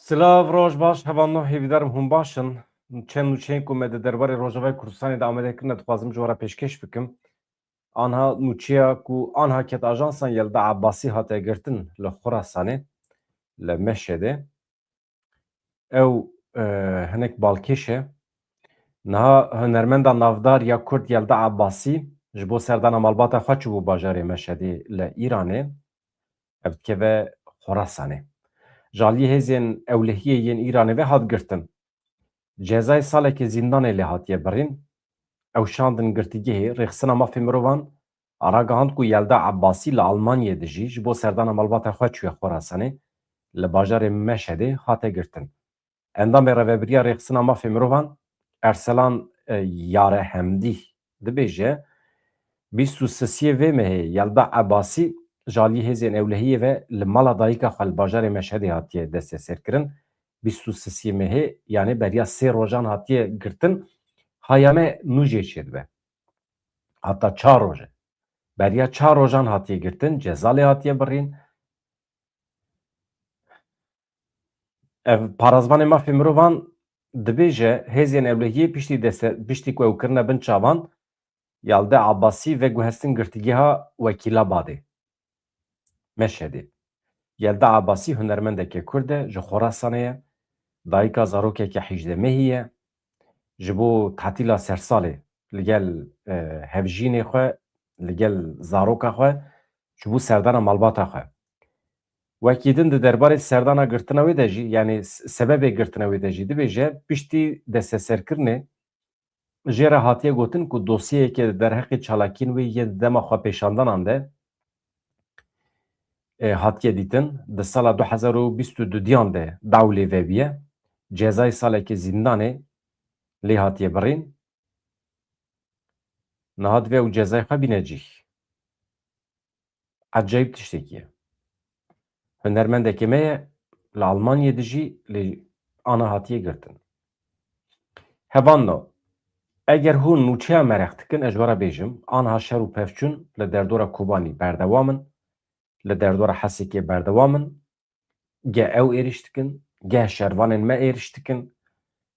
Silav roj baş hevan hêvîdarim hûn baş in. Çend û çên ku me di derbarê Rojavayê Kurdistanê de amadekirine dixwazim ji we re pêşkêş bikim. Anha nûçeya ku anha ket ajansan Yelda Abbasî hate girtin li Xurasanê li Meşhedê. Ew hinek balkêş e. Niha hunermenda navdar ya Kurd Yelda Abbasî ji bo serdana malbata xwe çûbû bajarê Meşhedê li Îranê. Ev dikeve Xurasanê. Ji aliyê hêzên ewlehiyê yên Îranê ve hat girtin. Cezayê salekê zîndanê lê hatiye birîn, ew şandin girtîgehê rêxistina mafê mirovan ragihand ku Yelda Abbasî li Almanyayê de jî ji bo serdana malbata xwe çûye Xurasanê li bajarê Meşhedê hate girtin. Endamê rêveberiya rêxistina mafê mirovan Erselan Yarehemdî dibêje bîst û sesiyê vê mehê Yelda Abbasî ji aliyê hêzên ewlehiyê ve li mala dayîka xwe li bajarê Meşhedê hatiye destesêrkirin. Bîst û sesiyê mehê yanî beriya sê rojan hatiye girtin. Hayame nûjê çê dibe. Heta 4 roj e. Beriya 4 rojan hatiye girtin, ceza lê hatiye birîn. Ev parazvanê mafê mirovan dibêje hêzên ewlehiyê piştî ku ew kirine bin çavan Yelda Abbasî veguhestin girtîgeha Wekîlabadê, Meşhedê. Yelda Abbasî hunermendekê Kurd e ji Xurasanê ye. Dayîka zarokeke 18 mehî ye. Ji bo tetîla sersalê li gel hevjînê xwe, li gel zaroka xwe ji bo serdana malbata xwe. Wekî din di derbarê serdana girtina wê de jî yanî sebebê girtina wê de jî dibêje piştî desteserkirinê jê re hatiye gotin ku dosyeyeke di derheqê çalakiyên wê yên dema xwepêşandanan de hatiye dîtin. Di sala 2022 de dewlê vebiye. Cezayê salekê zîndanê lê hatiye birîn. Niha divê ew cezayê xwe bîne cih. Ecayîb tiştekî ye. Hunermendekê me ye li Almanyayê de jî lê ana hatiye girtin. Hevanno eger hûn nûçeya merex dikin ez ji we re bêjim aniha şer û pevçûn li derdora Kobanî berdewam in, li derdora Hesekê berdewam in, geh ew êriş dikin, geh şervanên me êriş dikin,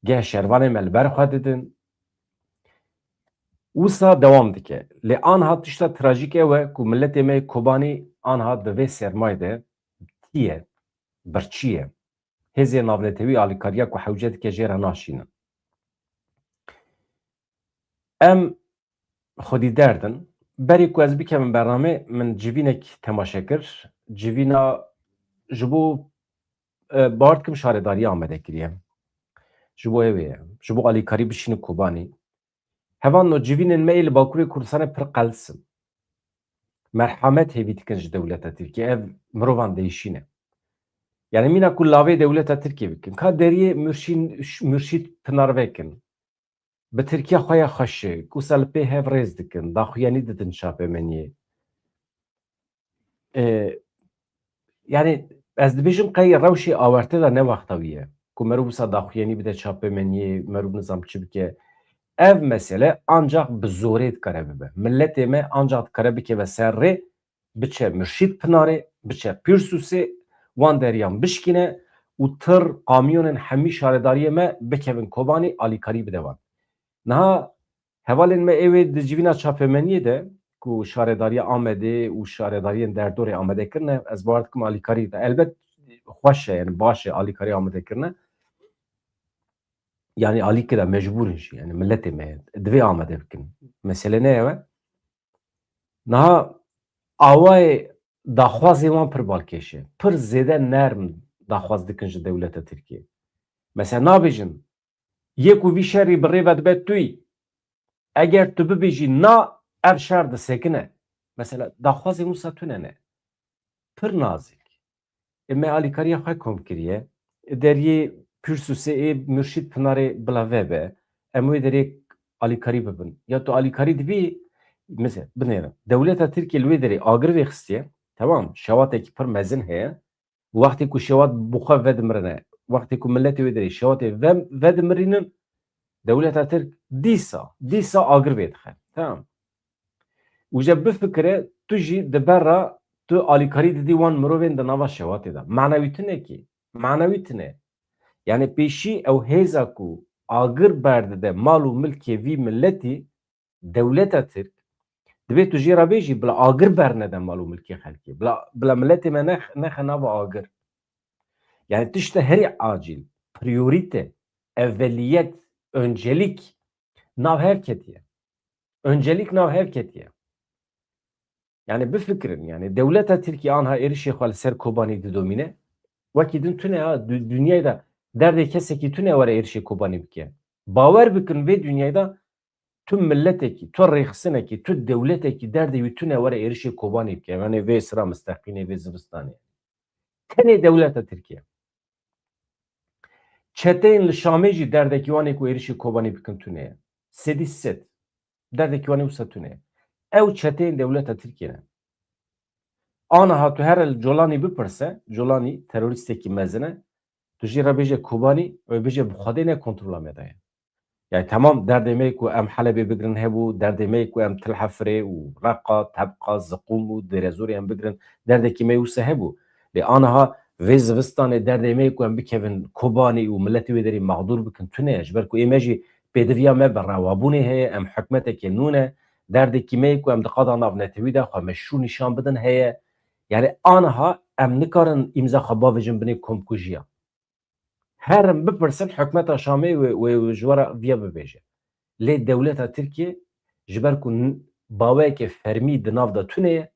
geh şervanên me li ber xwe didin. Wisa dewam dike. Lê aniha tişta trajîk ew e ku milletê me Kobanî aniha di vê sermayê de tîye, birçî ye. Hêzên navnetewî alîkariya ku hewce dike jê re naşînin. Em xwedî derdin. Berî ku ez bikevim bername min civînek temaşe kir. Civîna ji bo bar dikim şaredariya Amedê kiriye. Ji bo ew ye. Ji bo alîkarî bişînin Kobanî. Hevan no civînên me ê li Bakurê Kurdistanê pir qels in. Merhemet hêvî dikin ji dewleta Tirkiye. Ev mirovan değişîne. Yani mîna ku lavê dewleta Tirkiye bikin. Ka deriyê Mürşîd Pinar vekin. Bi Tirkiye xwe ya xweşik. Wisa li pê hev rêz dikin. Daxuyanî didin çapemeniyê. Yani ez dibêjim qey rewşê awarte de ne wexta wî ye. Ku merov wisa daxuyanî bide çapemeniyê, merov nizam çi bike. Ev mesele ancak bi zorê dikare bibe. Milletê me ancak dikare bikeve ser rê, biçe Mürşîd Pinarê, biçe Pîrsûsê, wan deriyan bişkîne û tir kamyonên hemî şaredariyê me bikevin Kobanî alîkarî bide wan. Niha hevalên me êvê di civîna çapemeniyê de ku şaredariya Amedê û şaredariyên derdorê Amedê kirine ez bawer dikim alîkarî de elbet xweş e yani baş e alîkarî Amedê kirine. Yani alîkê de mecbûrin jî yani milletê me ye divê Amedê bikin. Mesele ne ye? Niha awayê daxwazê wan pir balkêş e. Pir zêde nerm daxwaz dikin ji dewleta Tirkiye. Mesela nabêjin yek û vî şerî bi rê ve dibe tuyî. Eger tu bibêjî na ev şer disekine. Mesela daxwazê wisa tune ne? Pir nazik. Me alîkariya xwe kom kiriye. Deriyê Pîrsûsê ê Mürşîd Pinarê bila vebe. Em wê derê alîkarî bibin. Ya tu alîkarî dibî mesela binêrin. Dewleta Tirkiye li wê derê agir vêxistiye. Tamam şewatekî pir mezin heye. Wextê ku şewat bi xwe vedimirine, wextê ku milletê wê derê şewatê vedimirînin dewleta Tirk dîsa agir vê dixe. Tamam. û je bifikire tu jî di ber re tu alîkarî didî wan mirovên di nava şewatê de. Manewî tune kî? Manewî tune. Yani peşi ev heza ku agir berde de malu mülke vi milleti devleta Türk dibe tu jî re bêjî bila agir bernede malu mülkê xelkê bila milletê me nexe nava agir. Yani tişte herî acil priorite evveliyet öncelik nav hevketiye. Öncelik nav hevketiye. Yani bifikirin yani devleta Türkiye anha erişi xwal ser Kobanî didomîne wekî din tune ya dünyayê de derdê kesekî tune were erişê Kobanî bike. Bawer bikin vê dünyayê de tu milletekî, tu rêxistinekî, tu dewletekî derdê wî tune were erişê Kobanî bike. Yani vê sira mistaqînê vê zivistanê. Tenê dewleta Tirkiye. Çeteyên li Şamê jî derdekî wanê ku êrişî Kobanî bikin tune ye. Sedî sed. Derdekî wanê wisa tune ye. Ew çeteyên dewleta Tirkiye ne. Aniha tu here li Colanî bipirse, Colanî terorîstekî mezin e, tu jî re bêje Kobanî ew bêje bi Xwedê ne kontrola me daye. Yani tamam derdê me ku em Helebê bigirin hebû, derdê me ku em Tilhefrê û Reqa, Tebqa, Ziqûm û Derezorê em bigirin, derdekî me wisa hebû. Lê aniha vê zivistanê derdê me ku em bikevin Kobanî û milletê wê derê mexdûr bikin tune ye. Ji ber ku ême jî pêdiviya me bi rewabûnê heye, em hikûmetekê nû ne, derdekî me ku em di qada navnetewî de xwe meşrû nîşan bidin heye. Yani aniha em nikarin îmza xwe bavêjin binê komkujiya. Her bipirsin hikûmeta Şamê wê ji were viya bibêje. Lê dewleta Tirkiye ji ber ku bawekê fermî di nav da tune ye,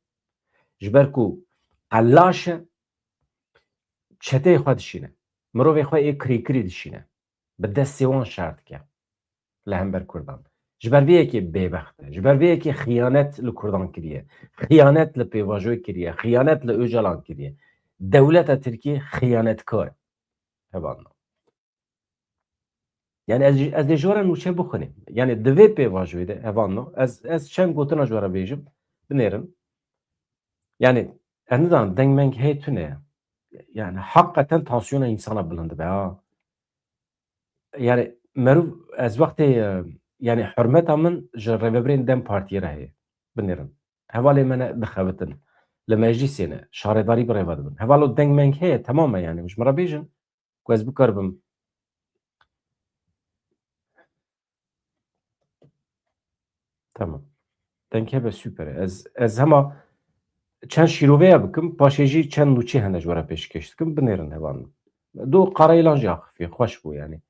ji ber ku qelaş e, çeteyê xwe dişîne. Mirovê xwe ê kirîkirî dişîne. Bi destê wan şer dike li hember Kurdan. Ji ber vê yekê bêbext e, ji ber vê yekê xıyanet li Kurdan kiriye, xıyanet li pêvajoyê kiriye, xıyanet li Öcalan kiriye. Dewleta Tirkiye xıyanetkar e. Hevalna. Yani ez dê ji were nûçe bixwînim. Yani di vê pêvajoyê de hevalno ez çend gotina ji were bêjim binêrin. Yani endidan deng meng heye tune ye. Yani hakikaten tansiyona insana bilind be ha. Yani merû ez wextê yani hurmeta min ji rêveberên Dem Partiyê re heye. Binêrin. Hevalê me ne dixebitin. Li meclîsê ne şaredarî birêve dibin. Hevalo deng meng heye temam e yani. Ji me re bêjin ku ez bikaribim. Tamam. Deng hebe süper e. Ez hema çend şîroveya bikim, paşê jî çend nûçe hene ji were pêşkêş dikim, binêrin hevan. Du qareylan jî axivî, xweş bû yani.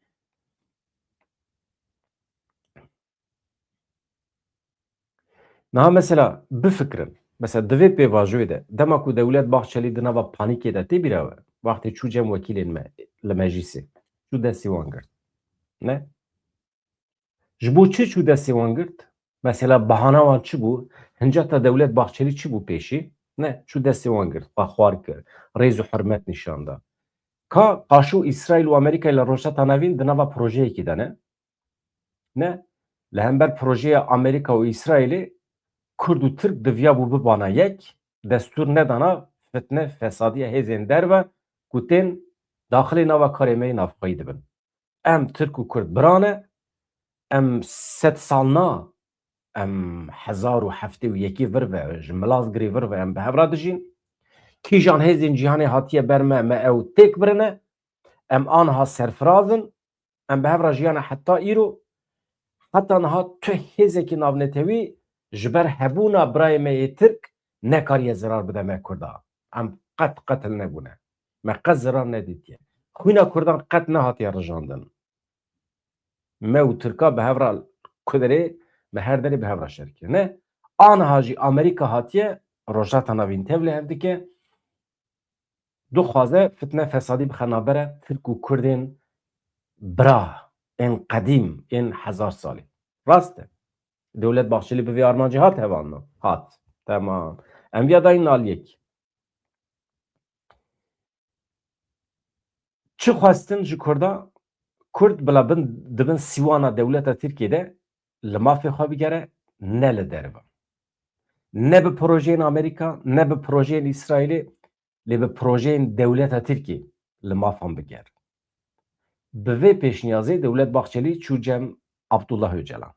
Niha mesela bifikirin, mesela di vê pêvajoyê de dema ku Dewlet Bahçelî di nava panîkê de tê bîra we, wextê çû cem wekîlên me li meclîsê, çû destê wan girt. Ne? Ji bo çi çû destê wan girt? Mesela behana wan çi bû? Hinceta Dewlet Bahçelî çi bû pêşî? Ne? Çû destê wan girt, xwe xwar kir, rêz û hurmet nîşan da. Ka qaşû İsraîl û Amerîkayê li rojheta navîn di nava projeyekî de ne? Ne? Li hember projeya Amerîka û İsraîlê Kurd û Tirk diviya bû bibana yek, destûr nedana fitne fesadiya hêzên derve ku tên daxilê nava karê me yê navxweyî dibin. Em Tirk û Kurd birane, em sed sal na, em hezar û heftê û yekî vir ve ji milazgirê vir ve em bi hev re dijîn. Kîjan hêzên cîhanê hatiye ber me, me ew têk birine, em aniha serfirazin, em bi hev re jiyane heta îro heta niha tu hêzekî navnetewî ji ber hebûna birayê me yê Tirk nekariye zirar bide me Kurda. Em qet qetil nebûne. Me qet zirar nedîtiye. Xwîna Kurdan qet nehatiye rijandin. Me û Tirka bi hev re Kuderê bi her derê bi hev re şerkir. Ne? Aniha jî Amerîka hatiye rojheta navîn tev li hev dike dixwaze fitne fesadî bixe navbere Tirk û Kurdên bira, ên qedîm, ên hezar salî. Rast e. Dewlet Bahçeli bi vê armancê hat hevalna. Hat. Temam. Em viya dayîn aliyek. Çi xwestin ji Kurda? Kurd bila dibin sîwana dewleta Tirkiye de li mafê xwe bigere, ne li derve. Ne bi projeyên Amerîka, ne bi projeyên İsraîlê, lê bi projeyên dewleta Tirkiye li mafan biger. Bi vê pêşniyazê Dewlet Bahçelî çû cem Abdullah Öcalan.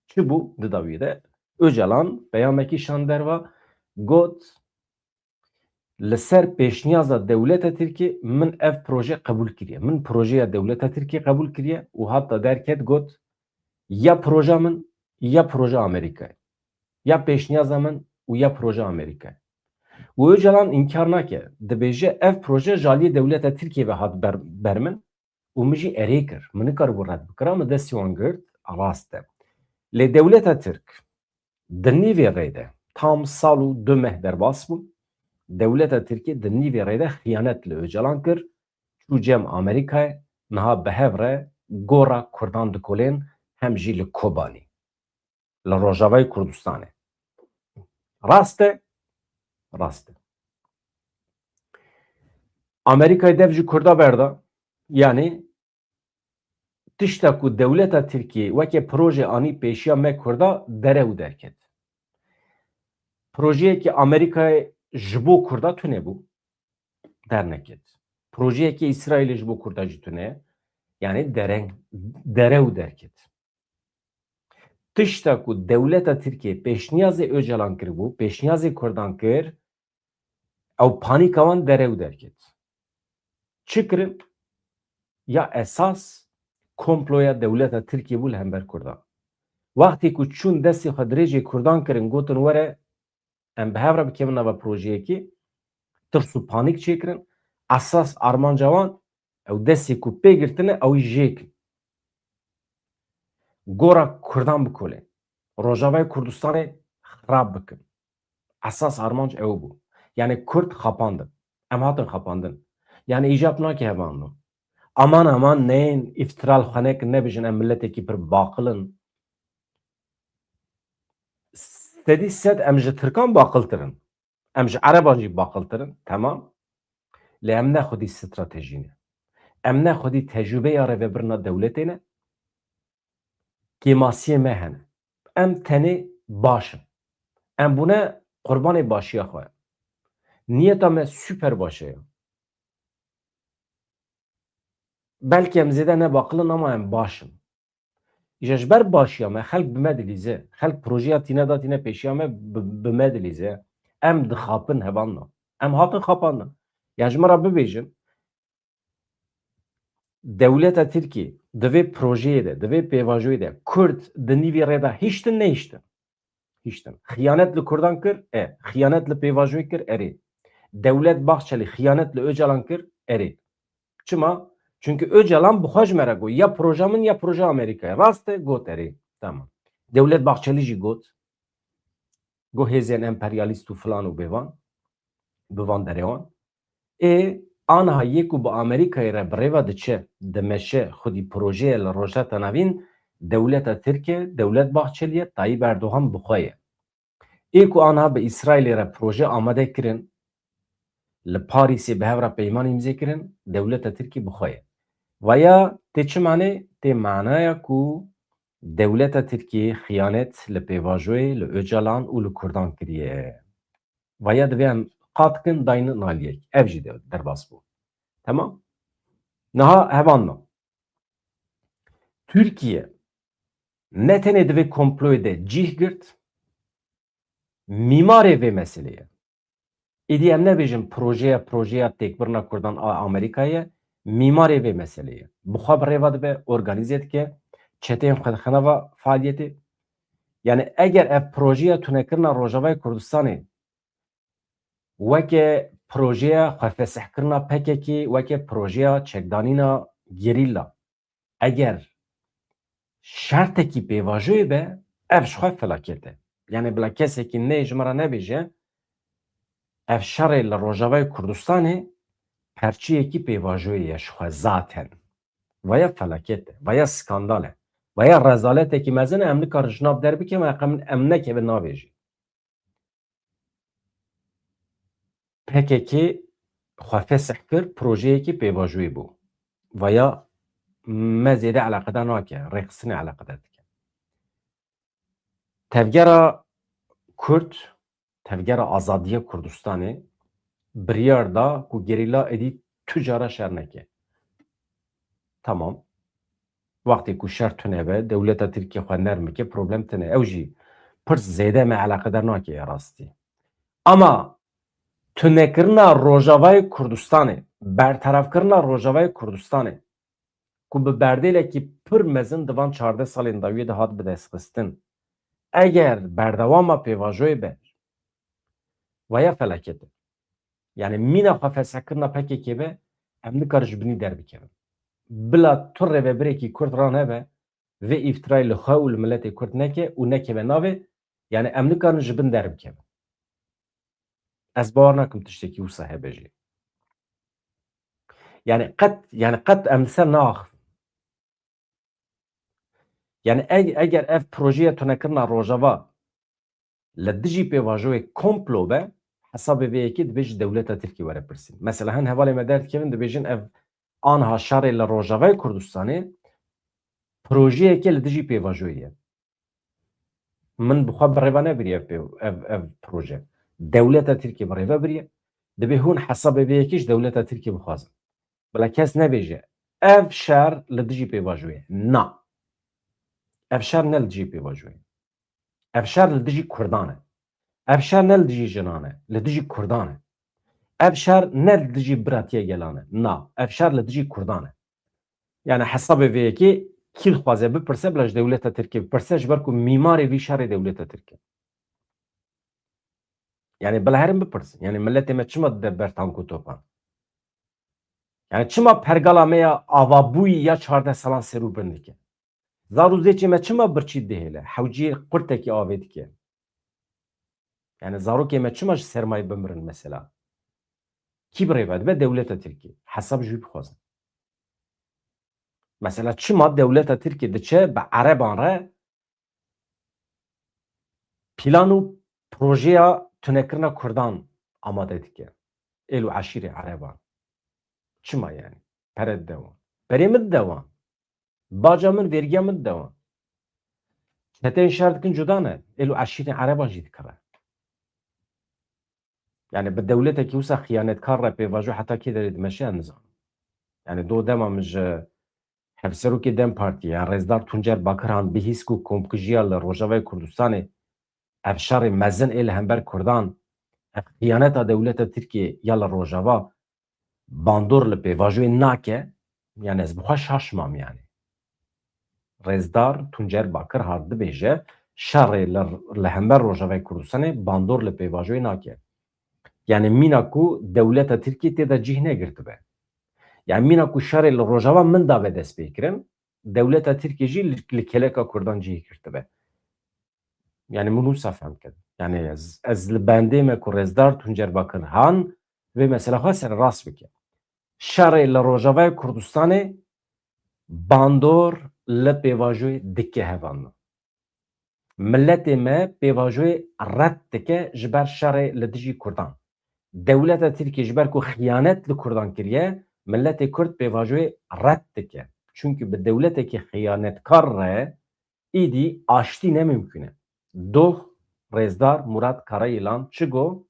Çi bû di dawî de? Öcalan peyamekî şan derva got لسر پیشنیازا دولت ترکیه من اف پروژه قبول کریه من پروژه دولت ترکیه قبول کریه و حتی درکت گوت یا پروژه من یا پروژه آمریکای یا پیشنیازا من و یا پروژه آمریکای و öcalan inkar nake dibêje ev proje jaliyê dewleta Tirkiye ve hat ber min û min jî erê kir min nikar bû red bikira min destî wan girt rast e lê dewleta Tirk di nîvê rê de tam sal û 2 meh derbas bû dewleta Tirkiye di nîvê rê de xiyanet li öcalan kir çû cem Amerîkayê niha bi hev re gora Kurdan dikolên hem jî li Kobanî li Rojavayê Kurdistanê rast e rast e Amerika'yı dev ji Kurda berda yani tişta ku devleta Tirkiye veke proje anî pêşiya me Kurda dere û derket. Projeyekî Amerika'yê ji bo Kurda tune bû derneket. Projeyekî İsrailê ji bo Kurda jî tune yani dere û derket. Tişta ku devleta Tirkiye pêşniyazê Öcalan kiribû, pêşniyazê Kurdan kir ew panîka wan dere û derket. Çi kirin? Ya esas komploya devleta Tirkiye bû li hember Kurdan. Waxtê ku çûn destê xwe dirêjê Kurdan kirin gotin were em bi hev re bikevin nava projeyekî tirs û panîk çêkirin esas armanca wan ew destê ku pê girtine ew jê kin. Gora Kurdan bikolê Rojavayê Kurdistanê xirab bikin. Esas armanc ew bû. Yani Kurd xapandin. Em hatin xapandin. Yani îjab nake hevan. Aman neyên iftiral xwe nekin nebêjin em milletekî pir baqilin. Sedî sed em ji Tirkan baqiltirin. Em ji Ereban jî baqiltirin. Temam. Lê em ne xwedî stratejî ne. Em ne xwedî tecrübeya rêvebirina dewletê ne. Kêmasiyê me hene. Em tenê başin. Em bûne qurbanê başiya xwe. Niyeta me süper baş e. Belki em zêde ne baqilin ama em başin. İşte ji ber başiya me xelk bi me dilîze. Xelk projeya tîne da tîne pêşiya me bi me dilîze. Em dixapin hevanna. Em hatin xapandin. Ya ji me re bibêjin devleta Tirkiye di vê projeyê de, di vê pêvajoyê de Kurd di nîvê rê de hîştin nehîştin. Hîştin. Xiyanet li Kurdan kir, xiyanet li pêvajoyê kir, erê. Devlet Bahçeli xiyanet li Öcalan kir, erê. Çima? Çünkü Öcalan bi xwe ji me re got ya proje min ya proje Amerîkayê. Rast e got erê. Tamam. Devlet Bahçeli jî got. Got hêzên emperyalîst û filan û bêvan. Bi van derê wan. Aniha yê ku bi Amerîkayê re bi rêva diçe dimeşe xwedî projeyê li Rojheta Navîn dewleta Tirkiye, Devlet Bahçeliye Tayyip Erdoğan bi xwe ye. Ê ku aniha bi İsraîlê re proje amade kirin li Parîsê bi hev re peyman îmzê kirin dewleta Tirkiye bi xwe ye. Vaya tê çi manê? Tê manaya ku dewleta Tirkiye xiyanet li pêvajoyê li Öcalan û li Kurdan kiriye. Vaya divê em qatkin dayînin aliyek. Ev jî derbas bû. Tamam. Niha hevanna. Türkiye ne tenê divê komployê de cih girt mîmarê vê meseleyê. Êdî em nebêjin projeya têkbirina Kurdan a Amerîkayê mîmarê vê meseleyê. Bi xwe bi rêva dibe organîze dike çeteyên xwedixeneva faaliyetê. Yani eger ev projeya tunekirina Rojavayê Kurdistanê weke projeya xwefesehkirina PKK weke projeya çekdanîna gerîlla eger şertekî pêvajoyê be ev ji xwe felaket e. Yani bila kesekî nê ji me re nebêje ev şerê li Rojavayê Kurdistanê perçiyekî pêvajoyê ye ji xwe zaten. Vaya felaket e. Vaya skandal e. Vaya rezaletekî mezin e em nikarin ji nav derbikin ve em nekevin navê jî. PKK xwe fesih kir projeyekî pêvajoyê bû. Vaya me zêde eleqedar nake. Rêxistinê eleqedar dike. Tevgera Kurd, tevgera azadiya Kurdistanê biryar da ku gerîla êdî tu cara şer neke. Tamam. Vaxtê ku şer tune be dewleta Tirkiye xwe nermike problem tune. Ew jî pir zêde me eleqedar nake ya rastî. Ama Tunekirina Rojavayê Kurdistanê, bertarafkirina Rojavayê Kurdistanê ku bi berdelekî pir mezin di van 14 salên dawiyê de hat bidestxistin. Eger berdewama pêvajoyê be, vaya felaketê. Yani mîna xwe fesehkirina PKK be, em nikare ji binî derbikevin. Bila tu rêvebirekî Kurd ran hebe, vê îftirayê li xwe û li miletê Kurd neke û nekeve navê, yani em nikarin ji bin derbikevin. Ez bawer nakim tiştekî wisa hebe jî. Yani qet em li ser naaxivin. Yani eger ev projeya tunekirina Rojava li dijî pêvajoyê komplo be, hesabê vê yekê dibêje dewleta Tirkiye were pirsîn. Mesela hin hevalê me derdikevin dibêjin ev anha şarê li Rojavayê Kurdistanê projeyeke li dijî pêvajoyê ye. Min bi xwe birêva nebiriye ev proje. Dewleta Tirkiye birêve biriye. Dibe hûn hesabê vê yekê ji dewleta Tirkiye bixwazin. Bila kes nebêje ev şer li dijî pêvajoyê. Na. Ev şer ne li dijî pêvajoyê. Ev şer li dijî Kurdan e. Ev şer ne li dijî jinan e. Li dijî Kurdan e. Ev şer ne li dijî biratiye gelan e. Na. Ev şer li dijî Kurdan e. Yani hesabê vê yekê kî dixwaze bipirse bila ji dewleta Tirkiye bipirse ji ber ku mîmarê vî şerê dewleta Tirkiye. Yani bila herin bipirsin. Yani milletê me çima dide ber tank û topan? Yani çima pergala me ya avabûyî ya 14 salan serû bin dike? Zar û zêçê me çima birçî dihêle? Hewciyê qurtekî avê dike. Yani zarokê me çima ji sermayê bimirin mesela? Kî birêve dibe? Dewleta Tirkiye. Hesab ji wî bixwazin. Mesela çima dewleta Tirkiye diçe bi ereban re plan û projeya tunekirina Kurdan amade dike. Êl û eşîrê ereban. Çima yani? Pere dewan. Berê min dewan. Baca min vergiya min dewan. Çeteyên şer dikin cuda ne? Êl û eşîrên ereban jî dikire. Yani bi dewletekî wisa xıyanetkar re pêvajo heta kê derê dimeşe ez nizanim. Yani do dema min ji hevserokê Dem Partiye yan Rêzdar Tuncer Bakir han bihîst ku komkujiya li Rojavayê Kurdistanê ev şerê mezin ê li hember Kurdan ev xıyaneta dewleta Tirkiye ya li Rojava bandor li pêvajoyê nake, yani ez bi xwe şaşmam yani. Rêzdar Tuncer Bakir hat dibêje şerê li hember Rojavayê Kurdistanê bandor li pêvajoyê nake. Yani mîna ku dewleta Tirkiye têde cih negirtibe. Yani mîna ku şerê li Rojava min dabe dest pêkirin, dewleta Tirkiye jî li keleka Kurdan cihê girtibe. Yani min wisa fehm kirin. Yani ez li bendê me ku Rêzdar Tuncer Bakir han vê mesela xwe serrast bike. Şerê li Rojavayê Kurdistanê bandor li pêvajoyê dike hevan. Milletê me pêvajoyê red dike ji ber şerê li dijî Kurdan. Dewleta Tirkiye ji ber ku xıyanet li Kurdan kiriye, milletê Kurd pêvajoyê red dike. Çünkü bi dewletekî xıyanetkar re îdî aştî nemimkün e. Doh Rêzdar Murat Karayılan çi got?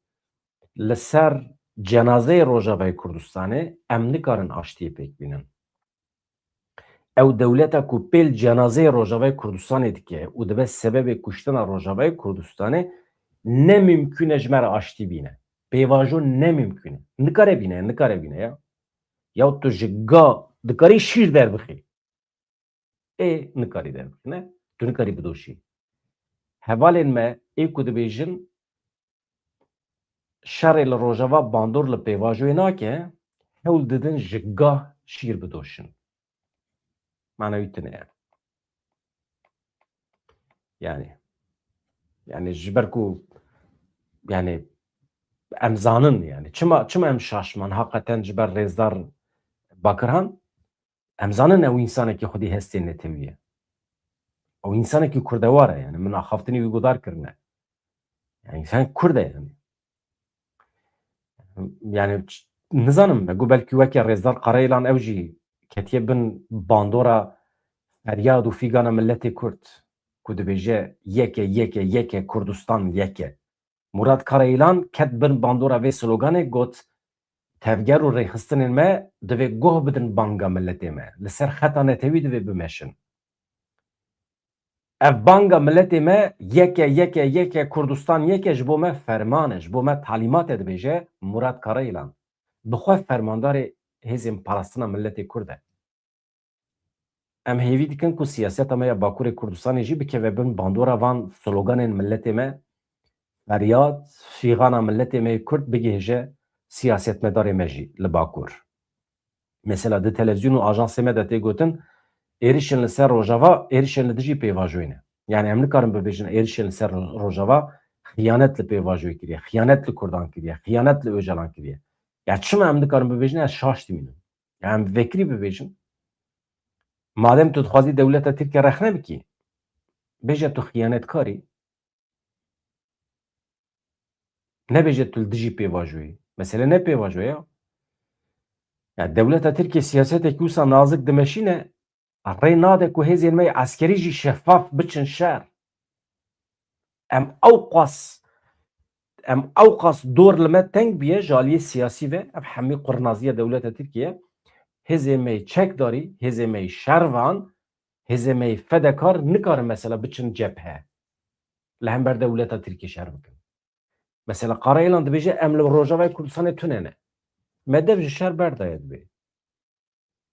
Li ser cenazeyê Rojavayê Kurdistanê em nikarin aştiyê pêk bînin. Ew dewleta ku pêl cenazeyê Rojavayê Kurdistanê dike û dibe sebebê kuştina Rojavayê Kurdistanê nemimkün e ji me re aştî bîne. Pêvajo nemimkün e. Nikare bîne ya. Ya tu ji ga dikarî şîr derbixî. Nikarî derbixî ne? Tu nikarî bidoşî. Hevalên me ê ku dibêjin şerê li Rojava bandor li pêvajoyê nake, hewl didin ji gah şîr bidoşin. Mana wî tune ye. Yani ji ber ku yani em zanin yani çima em şaşman hakikaten ji ber Rêzdar Bakir han em zanin ew însanekî xwedî hestê netewî ye. Ew însanekî kurdewar e yani min axaftinî wî gudar kirine. Yani sen Kurd e yani. Yani nizanim me got belkî weke Rêzdar Karayılan ew jî ketiye bin bandora feryad û fîgana milletê Kurd ku dibêje yeke Kurdistan yeke. Murat Karayılan ket bin bandora vê sloganê got tevger û rêxistinên me divê goh bidin banga milletê me. Li ser xeta netewî divê bimeşin. ev banga milletê me yeke Kurdistan yeke ji bo me ferman ji bo me talimat dibêje Murat Karayılan bixwe fermandarê hêzên parastina milletê Kurd e. Em hêvî dikin ku siyaseta me ya Bakurê Kurdistanê jî bikeve bin bandora van sloganên milletê me feryad fîgana milletê me Kurd bigihêje siyasetmedarê me jî li Bakur. Mesela di televizyûn û ajansê me de tê gotin êrişên li ser Rojava êrişên li dijî pêvajoyê ne. Yani em nikarin bibêjin êrişên li ser Rojava xiyanet li pêvajoyê kiriye, xiyanet li Kurdan kiriye, xiyanet li Öcalan kiriye. Ya çima em nikarin bibêjin ez şaş dimînim. Ya em vekirî bibêjin madem tu dixwazî dewleta Tirkiye rexne bikî bêje tu xiyanetkarî nebêje tu li dijî pêvajoyê. Mesele ne pêvajoya ya? Ya dewleta Tirkiye siyasetekî wisa nazik dimeşîne rê nade ku hêzên me eskerî jî şeffaf biçin şer. Em ew qas dor li me teng biye ji aliyê siyasî ve ev hemî qurnaziya dewleta Tirkiye hêzê me çekdarî, hêzê me şervan, hêzê me fedekar nikarin mesela biçin cephe. Li hember dewleta Tirkiye şer bikin. Mesela Karayılan dibêje em li Rojavayê Kurdistanê tune ne. Me dev ji şer berdaye dibe.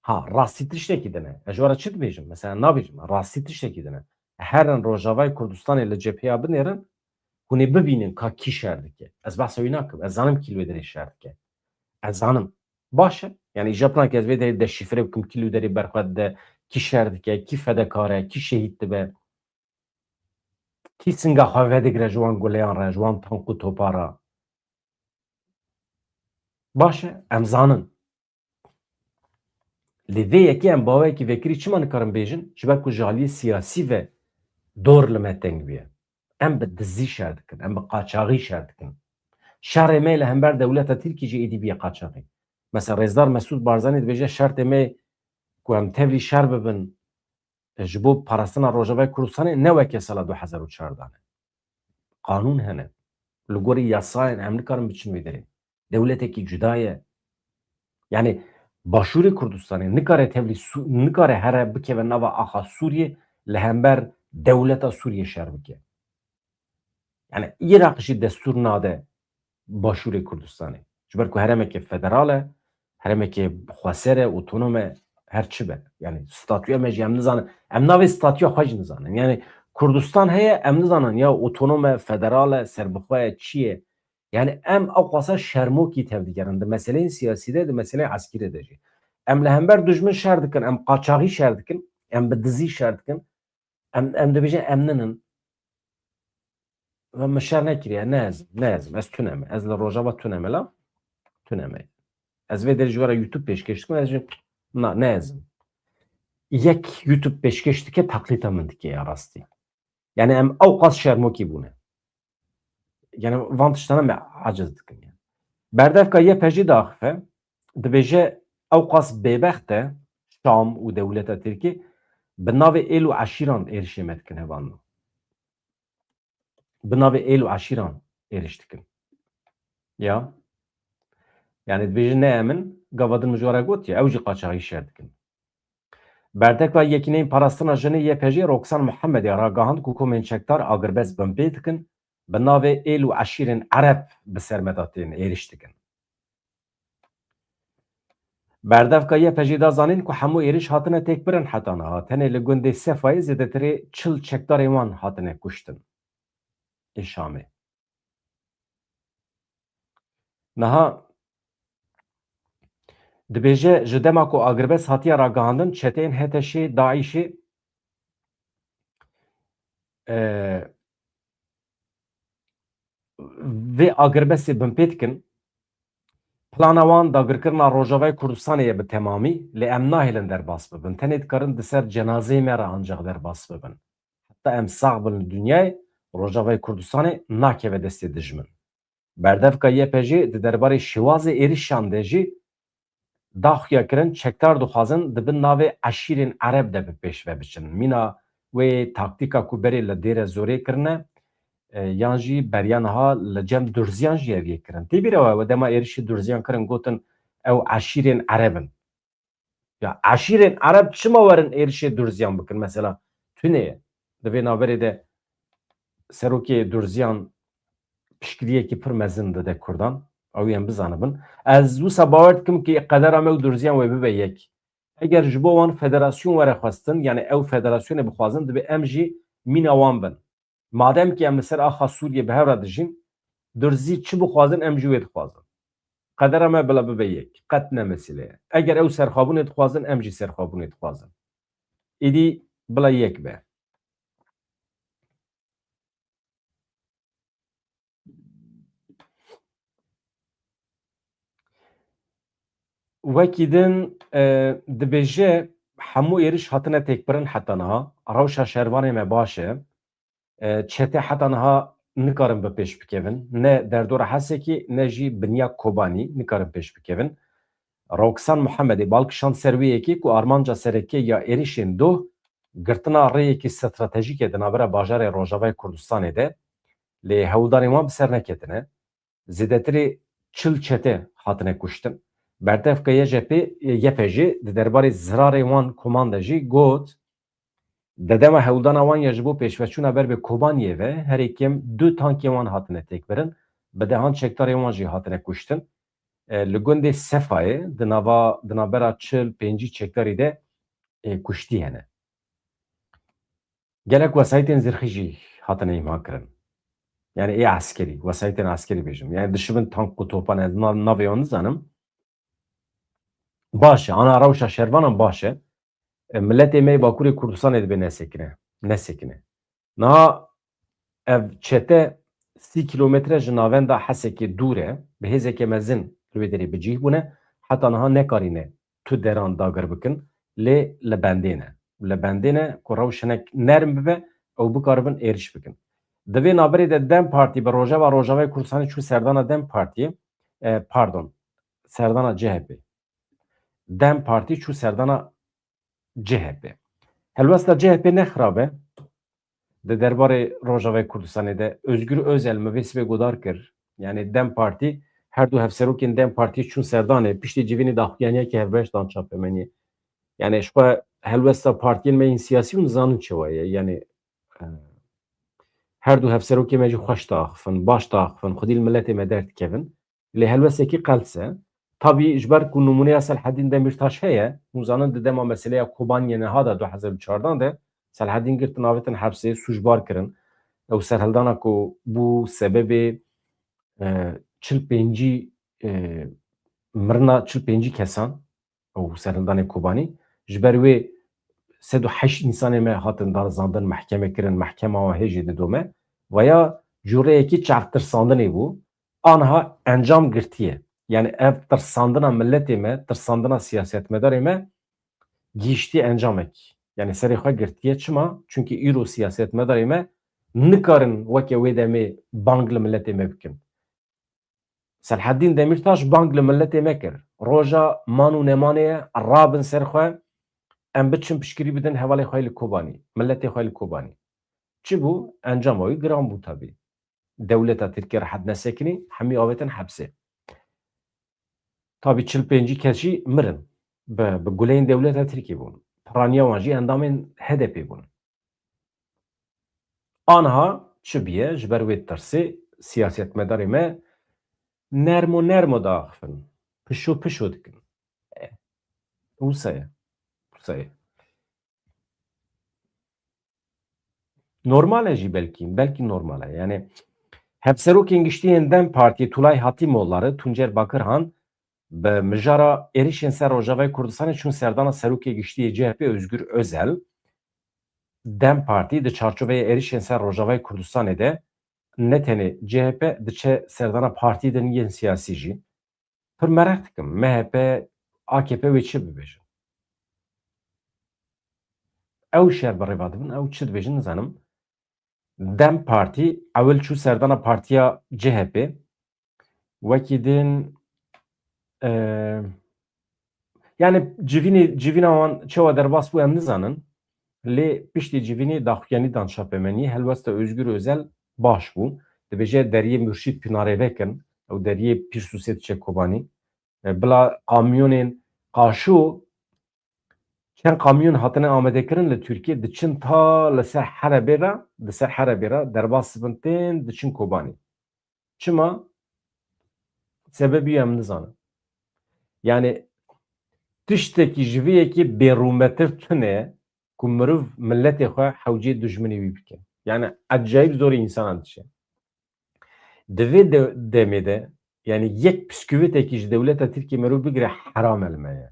Ha rastî tiştekî dine. Ez ji were çi dibêjim? Mesela nabêjim rastî tiştekî dine. Herin Rojavayê Kurdistanê li cepheya binêrin hûn ê bibînin ka kî şer dike. Ez behsa wî nakim. Ez zanim kî li wê derê şer dike. Ez zanim. Baş e. Yani îjab nake ez vê derê deşîfre bikim kî li wê derê berxwe dide, kî şer dike, kî fedekar e, kî şehîd dibe. Kî singa xwe vedigire ji wan guleyan re, ji wan tank û topara. Baş e. Em zanin. Li vê yekê em bawayekî vekirî çima nikarin bêjin? Ji ber ku ji aliyê siyasî ve dor li me teng biye. Em bi dizî şer dikin, em bi qaçaxî şer dikin. Şerê me li hember dewleta Tirkiye jî êdî biye qaçaxî. Mesela Rêzdar Mesûd Barzanî dibêje şertê me ku em tevlî şer bibin ji bo parastina Rojavayê Kurdistanê ne weke sala 2014 e. Qanûn hene. Li gorî yasayên em nikarin biçin wê derê. Dewletekî cuda ye. Yani Başûrê Kurdistanê nikare here bikeve nava axa Sûriye li hember dewleta Sûriye şer bike. Yani Iraq jî destûr nade Başûrê Kurdistanê. Ji ber ku heremeke federal e, heremeke xweser e, otonom e, her çi be. Yani statûya me jî em nizanin. Em navê statûya xwe jî nizanin. Yani Kurdistan heye em nizanin ya otonom e, federal e, serbixwe ye, çi ye. Yani em ew qasa şermokî tev digerin. Di meseleyên siyasî de, di meseleyên eskîrê de jî. Em li hember dijmin şer dikin, em qaçaxî şer dikin, em bi dizî şer dikin. Em dibêjin em ninin. Ve me şer nekiriye, ne ezim, ez tuneme. Ez li Rojava tuneme la, tuneme. Ez vê derê ji were YouTube pêşkêş dikim, ez jî ne ezim. Yek YouTube pêşkêş dike teqlîta min dike ya rastî. Yani em ew qas şermokî bûne. Yani van tiştana me aciz dikin. Yani. Berdevka YPG daxife, dibêje ew qas bêbext e Şam û dewleta Tirkî bi navê êl û eşîran êrişê me dikin hevan. Bi navê êl û eşîran êriş dikin. Ya. Yani dibêjin ne emin, gava din min ji were gotiye, ew jî qaçaxî şer dikin. Berdeka yekîneyên parastina jinê YPG Roksan Muhemedê ragihand ku komên çekdar agirbez bin pê dikin, bi navê êl û eşîrên Ereb bi sermeda tên êriş dikin. Berdevka YPG da zanîn ku hemû êriş hatine têkbirin heta niha. Tenê li gundê Sefayê zêdetirê çil çekdarên wan hatine kuştin. Ê Şamê. Niha dibêje ji dema ku agirbez hatiye ragihandin çeteyên Heteşê, Daişê vê agirbesê bin pê dikin plana wan dagirkirina Rojavayê Kurdistanê ye bi temamî lê em nahêlin derbas bibin. Tenê dikarin di ser cenazeyê me re ancak derbas bibin. Heta em sağ bin li dunyayê Rojavayê Kurdistanê nakeve destê dijmin. Berdevka YPG di derbarê şîwazê êrişan de jî daxuya kirin çekdar dixwazin dibin navê eşîrên Ereb de bi pêş ve biçin. Mîna wê taktîka ku berê li dêre zorê kirine yan jî beriya niha li cem Durziyan jî ev yê kirin. Tê bîra we dema êrişî Durziyan kirin gotin ew eşîrên Erebin. Ya eşîrên Ereb çima werin êrişê Durziyan bikin mesela? Tunê ye. Divê naberê de serokê Durziyan piştgiriyekî pir mezin dide Kurdan. Ew yên bizanibin. Ez wisa bawer dikim ki qedera me û Durziyan wê bibe yek. Eger ji bo wan federasyon were xwestin, yani ew federasyonê bixwazin, dibe em jî mîna wan bin. Madem ki em li ser axa Sûriyê bi hev re dijîn, Durzî çi bixwazin em jî wê dixwazin. Qedera me bila bibe yek. Qet ne mesele ye. Eger ew serxwebûnê dixwazin, em jî serxwebûnê dixwazin. Êdî bila yek be. Wekî din dibêje hemû êriş hatine têkbirin heta niha. Rewşa şervanê me baş e. Çete heta niha nikarin bi pêş bikevin. Ne derdora Hesekê ne jî binya Kobanî nikarin pêş bikevin. Roksan Muhemedê balkişand ser wê yekê ku armanca serekê ya êrişên doh girtina rêyekî stratejîk di navbera bajarê Rojavayê Kurdistanê de lê hewldarên wan bi ser neketine. Zêdetirê çil çete hatine kuştin. Bertevka YPG jî di derbarê zirarê wan komanda jî got di dema hewldana wan ya ji bo pêşveçûna ber bi Kobaniyê ve herê kêm 2 tankê wan hatine têkbirin. Bi dehan çekdarê wan jî hatine kuştin. Li gundê Sefayê di navbera çil pêncî çekdarî de kuştî hene. Gelek wesayetên zirxî jî hatine îmha kirin. Yani ê askerî, wesayetên askerî bêjim. Yani dişibin tank û topan ez navê wan nizanim. Baş e, ana rewşa şervanan baş e. Milletê me Bakurê Kurdistanê dibe nesekine. Niha ev çete 30 kilometre ji navenda Hesekê dûr e, bi hêzeke mezin li wê derê bicih bûne, heta niha nekarîne tu deran dagir bikin, lê li bendê ne. Li bendê ne ku rew şinek nerm bibe, ew bikaribin êriş bikin. Di vê naberê de Dem Partî bi Rojava Rojavayê Kurdistanê çû serdana Dem Partiyê, pardon, serdana CHP. Dem Partî çû serdana CHP. Helbesta CHP nexirab e. Di derbarê Rojavayê Kurdistanê de Özgür Özel mi vê sibê godar kir. Yani Dem Partî her du hevserokên Dem Partî çûn serdanê piştî civînê daxuyaniyekê hevbeş dan çapemeniyê. Yani ji xwe helbesta partiyên me yên siyasî û nizanin çawa ye. Yani her du hevserokê me jî xweş diaxivin, baş diaxivin, xwedî li milletê me derdikevin. Lê helbestekî qels e. Tabii ji ber ku numuneya Selhedîn Demirtaş heye, hûn zanin di dema meseleya Kobaniyê niha da 2004 de Selhedîn girtin avêtin hepsê sûjbar kirin. Ew serhildana ku bû sebebê çil pêncî mirina çil pêncî kesan ew serhildanê Kobanî ji ber wê 108 însanê me hatin darizandin, mehkeme kirin, mehkema wan hêjî didome veya cureyekî çavtirsandinê bû, aniha encam girtiye. Yani ev tirsandina milletê me, tirsandina siyasetmedarê me gîştî encamek. Yani serê xwe girtiye çima? Çünkü îro siyasetmedarê me nikarin weke wê demê bang li milletê me bikin. Selhedîn Demirtaş bang li milletê me kir. Roja man û nemanê ye rabin ser xwe em biçin piştgirî bidin hevalê xwe li Kobanî, milletê xwe li Kobanî. Çi bû? Encama wî giran bû tabii. Dewleta Tirkiye rehet nesekinî, hemî avêtin hepsê. Tabii çil pêncî kes jî mirin. Bi guleyên dewleta Tirkiye bûn. Piraniya wan jî endamên HDP bûn. Aniha çi bûye? Ji ber wê tirsê siyasetmedarê me nermo diaxivin. Pişo dikin. Wisa ye. Normal e jî belkî normal e. Yani hevserokên giştiyên Dem Partiyê Tulay Hatîmoğulları, Tuncer Bakırhan bi mijara êrişên ser Rojavayê Kurdistanê çûn serdana serokê giştiyê CHP Özgür Özel. Dem Partî di çarçoveyê êrişên ser Rojavayê Kurdistanê de ne tenê CHP diçe serdana partî din yên siyasî jî. Pir merak dikim MHP, AKP wê çi bibêjin? Ew şer bi rêva dibin, ew çi dibêjin nizanim. Dem Partî ewil çû serdana partiya CHP. Wekî din yani civîna wan çawa derbas bû em nizanin. Lê piştî civînê daxuyanî dan çapemeniyê helbesta Özgür Özel baş bû. Dibêje deriyê Mürşîd Pınarê vekin, ew deriyê Pîrsûsê diçe Kobanî. Bila kamyonên qaşû Çen kamyon hatine amadekirin li Türkiye diçin ta li ser Herebê re derbas bibin tên diçin Kobanî. Çima? Sebebi em nizanin. Yani tiştekî ji vê yekê bêrûmetir tune ku mirov milletê xwe hewcê dijminê wî bike. Yani acayip zor insan dişe. Di vê demê de yani yek püsküvitekî ji dewleta Tirkiye mirov bigire heram elime yani.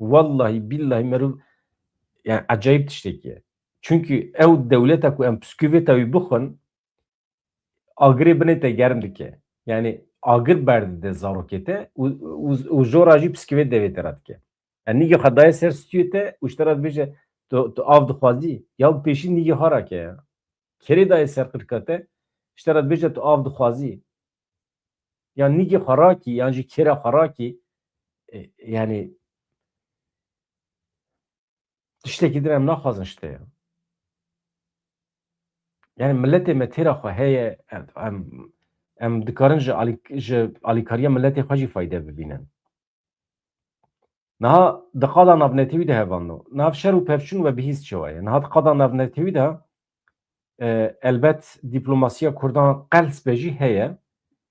Vallahi billahi mirov yani acayip tiştekî ye. Çünkü ew dewleta ku em püsküveta wî bixwin agirê binê te germ dike. Yani agir berdide zarokete û jora jî püsküvê devê te re dike. Yani nîgê xwe daye ser stûyê te û ji te re dibêje tu av dixwazî ya pêşî nîgê harake ya. Kerê daye ser qirka te ji te re dibêje tu av dixwazî. Ya nîgê xwe rakî yan jî kêra xwe rakî yani tiştekî din em naxwazin ji te ya. Yani milletê me têra xwe heye em dikarin ji alîkariya milletê xwe jî fayde bibînin. Niha di qada navnetewî de hevano. Navşer û pevçûn ve bihîst çawa ye. Niha di qada navnetewî de elbet dîplomasiya Kurdan qels be jî heye.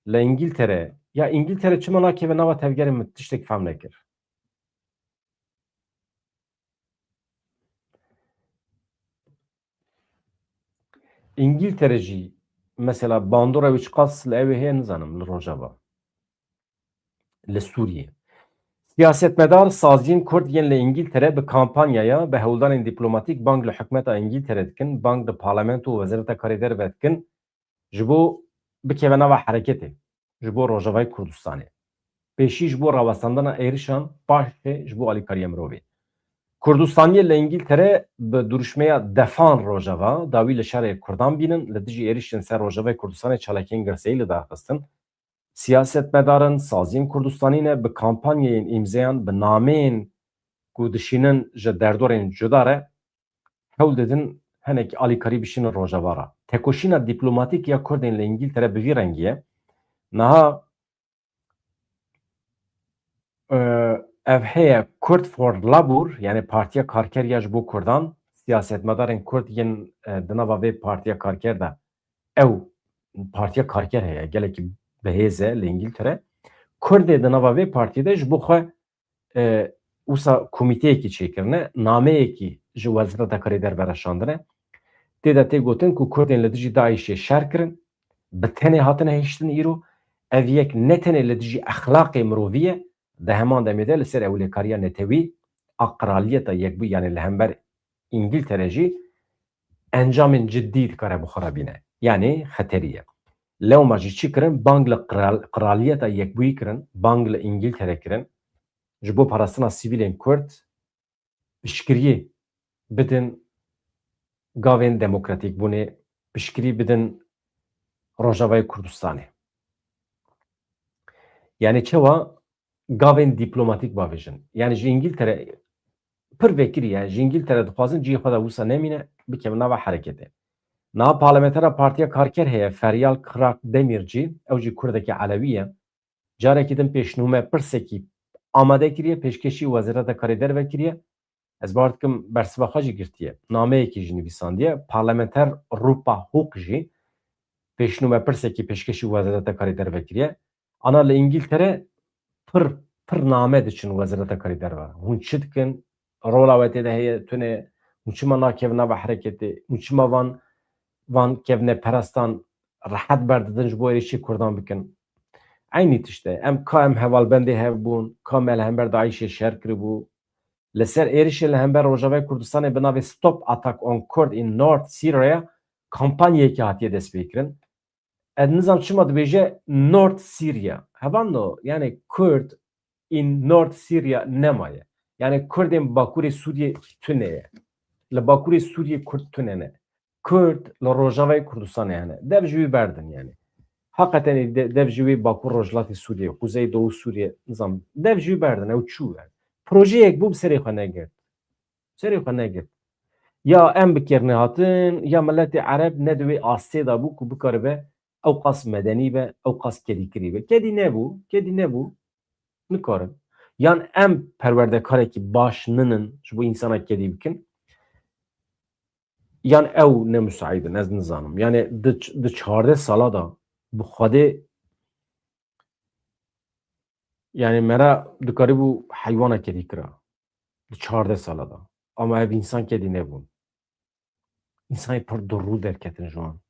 Li İngiltere ya İngiltere çima nakeve nava tevgerê min tiştek fehm nekir. İngiltere jî mesela bandora wî qas li ew heye nizanim li Rojava. Li Sûriyê. Siyasetmedar saziyên Kurd yên li İngiltere bi kampanyaya bi hewldanên dîplomatîk bang li hikûmeta İngiltere dikin, bang di parlamento û wezareta karêder ve dikin ji bo bikeve nava hereketê ji bo Rojavayê Kurdistanê. Pêşî ji bo rawestandina êrişan paşê ji bo alîkariya mirovê. Kurdistaniyê li İngiltere bi duruşmeya defan Rojava dawî li şerê Kurdan bînin li dijî êrişên ser Rojavayê Kurdistanê çalakiyên girseyî li daxistin. Siyasetmedarın saziyên Kurdistanî ne bi kampanyayên îmzayan bi nameyên ku dişînin ji derdorên cuda re hewl didin hinek alîkarî bişînin Rojava re. Tekoşîna dîplomatîk ya Kurdên li İngiltere bi vî rengî ye. Niha ev heye Kurd for Labour yani Partiya Karkeriya ji bo Kurdan siyasetmedarên Kurd yên di nava vê Partiya Karker de ew Partiya Karker heye gelekî bihêze li İngiltere. Kurdê di nava vê partiyê de ji bo xwe wisa komîteyekî çêkirine, nameyekî ji Wezareta Karêder vereşandine. Tê de tê gotin ku Kurdên li dijî Daişê şer kirin, bi tenê hatine hêştin îro, ev yek ne tenê li dijî exlaqê mirovî ye, di heman demê de li ser ewlêkariya netewî a Kraliyeta Yekbûyî yani li hember İngiltere jî encamên ciddî dikare bi xwe re bîne. Yani xeterî ye. Lewma jî çi kirin? Bang li Kraliyeta Yekbûyî kirin, bang li İngiltere kirin, ji bo parastina sivîlên Kurd piştgiriyê bidin gavên demokratîk bûnê, piştgirî bidin Rojavayê Kurdistanê. Yani çawa gavên dîplomatîk bavêjin. Yani ji İngiltere pir vekirî ye ji İngiltere dixwazin ciyê xwe de wisa nemîne bikevin nava hereketê. Niha Parlamentera Partiya Karker heye Feryal Kirak Demircî ew jî Kurdekî Elewî ye. Carekî din pêşnûme pirsekî amade kiriye pêşkêşî Wezareta Karêder vekiriye. Ez bar dikim bersiva xwe jî girtiye. Nameyekî jî nivîsandiye. Parlamenter Rupa Huk jî pêşnûme pirsekî pêşkêşî Wezareta Karêder vekiriye. Ana li İngiltere pir name diçin Wezareta Karêder ve. Hûn çi dikin? Rola we tê de heye tune hûn çima nakevin nava hereketê? Hûn çima van kevne perestan rehet berdidin ji bo êrişî Kurdan bikin? Aynî tişt e. Em ka em hevalbendê hebûn, ka me li hember Daişê şer kiribû. Li ser êrişê li hember Rojavayê Kurdistanê bi navê Stop Attack on Kurd in North Syria kampanyayekî hatiye destpêkirin. Ez nizam çima dibêje North Syria. Hevano yani Kurd in North Syria nemaye. Yani Kurdên Bakurê Sûriyê tune ye. Li Bakurê Sûriyê Kurd tune ne. Kurd li Rojavayê Kurdistanê hene. Dev ji wî berdin yani. Hakikaten dev ji wî Bakur Rojhilatê Sûriyê, Kuzey Doğu Sûriye nizam dev ji wî berdin ew çû yani. Projeyek bû bi serê xwe negirt. Serê xwe negirt. Ya em bikirine hatin ya milletê Ereb ne di wê astê da bû ku bikaribe ew qas medenî be, ew qas kedîkirî be. Kedî nebû, kedî nebû nikarin. yan em perwerdekareki baş nının ji bu insana kedî bikin yan ew ne müsaidin ez nizanim yani di 14 sala da bi Xwedê yani mera dikarî bû heywana kedî kira di 14 sala da ama ev însan kedî nebûn. İnsanê pir dirû derketin ji wan.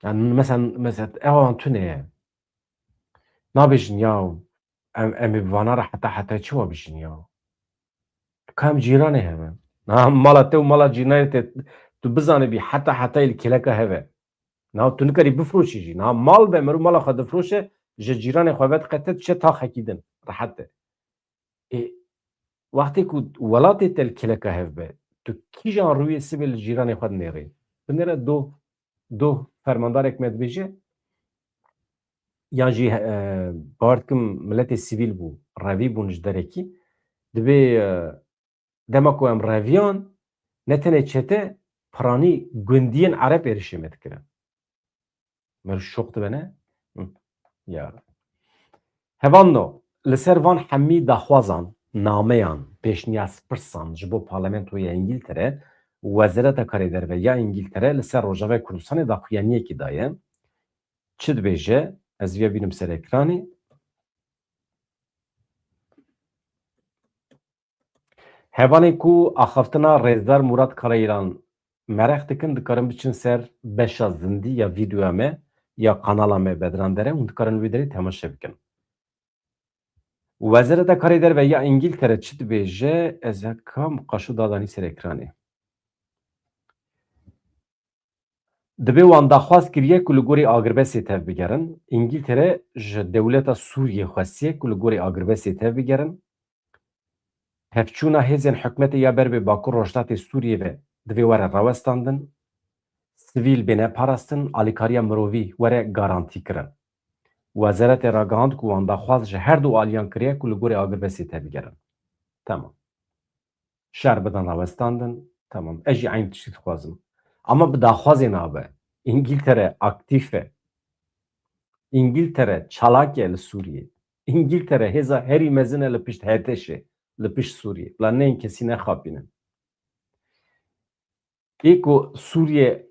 Yani mesela evan tune ye. Nabêjin ya em ê bi vana re heta çi wa bijîn ya? Ka em cîranê heve. Niha mala te û mala cîranê te tu bizanî bî heta li kêleka heve. Niha tu nikarî bifroşî jî. Niha mal be mirov mala xwe difroşe ji cîranê xwe vediqete tu çe taxekî din rehet e. Ê wextê ku welatê te li kêleka hev be tu kîjan rûyê sibê li cîranê xwe dinêrî? Binêre doh fermandarek me dibêje yan jî bawer dikim miletê sivîl bû revî bûn ji derekî dibê dema ku em reviyan ne tenê çete piranî gundiyên ereb êrişê me dikirin. Me şok dibe ne? Ya. Hevano li ser van hemî daxwazan, nameyan, pêşniyazpirsan ji bo Parlamentoya İngîltere û Wezareta Karêderveya İngîltere li ser Rojavayê Kurdistanê daxuyaniyekê daye. Çi dibêje? Ez vê bînim ser ekranê. Hevanê ku axaftina Rêzdar Murat Karayîlan merex dikin dikarin biçin ser beşa zindî ya vîdyoya me ya kanala me Bedran Dere hûn dikarin wê derê temaşe bikin. Wezareta Karêderveya İngîltere çi dibêje? Ez heka qaşû dadanî ser ekranê. Dibê wan daxwaz kiriye ku li gorî Agirbesê tev bigerin. İngîltere ji dewleta Sûriyê xwestiye ku li gorî Agirbesê tev bigerin. Hevçûna hêzên hikûmetê ya ber bê Bakur Rojdatê Sûriyê ve divê were rawestandin. Sivîl bê neparastin, alîkariya mirovî were garantî kirin. Wezaretê ragihand ku wan daxwaz ji her du aliyan kiriye ku li gorî Agirbesê tev bigerin. Tamam. Şer bidin rawestandin. Tamam. Ez jî eyn tiştî dixwazim. Ama bi daxwazê nabe. İngîltere aktif e. İngîltere çalak e li Sûriyê. İngîltere hêza herî mezin e li pişt Heteşê, li pişt Sûriyê. Bila neyên kesî nexapînin. Ê ku Sûriye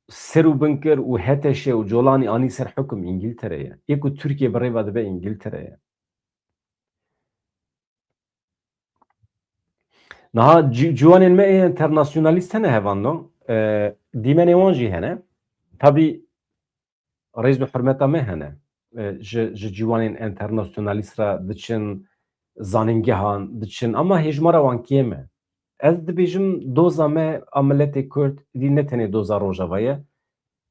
ser û bin kir û Heteşê û Colanî anî ser hukm İngîltere ye. Ê ku Tirkiye bi rêva dibe İngîltere ye. Niha ciwanên me ê internasyonalîst hene hevan no. Dîmenê wan jî hene. Tabî rêz û hurmeta me hene. Ji ciwanên internasyonalîst re diçin zanîngehan diçin ama hejmara wan kêm e. Ez dibêjim doza me a milletê Kurd dî ne tenê doza Rojava ye.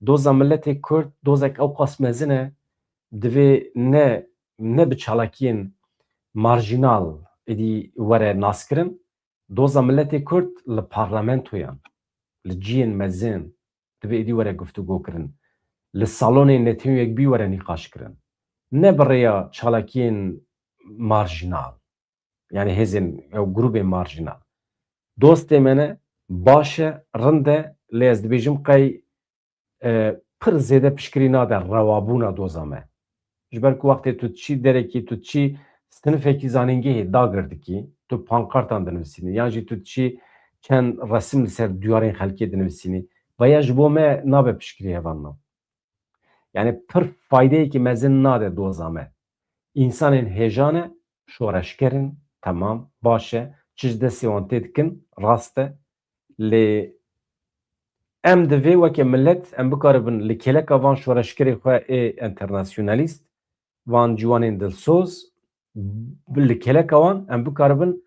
Doza milletê Kurd dozek ew qas mezin e divê ne bi çalakiyên marjînal êdî were naskirin. Doza milletê Kurd li parlamentoyan, li ciyên mezin divê êdî were guftûgû kirin. Li salonên netewiyek bî were nîqaş kirin. Ne bi rêya çalakiyên marjînal. Yani hêzên ew grûpên marjînal. Dostê me ne baş e, rind e, lê ez dibêjim qey pir zêde piştgirî nade rewabûna doza me. Ji ber ku wextê tu çî derekî tu çî sinifekî zanîngehê dagir dikî, tu pankartan dinivîsînî yan jî tu çî çend resim li ser diyarên xelkê dinivîsînî veya ji bo me nabe piştgirî hevan na. Yani pir faydeyekî mezin nade doza me. İnsanên hêjan e, şoreşkerin, temam, baş e, çi ji destê wan tê dikin, rast e. Lê em divê weke millet em bikaribin li kêleka van şoreşkerê xwe ê internasyonalîst, van ciwanên dilsoz, li kêleka wan em bikaribin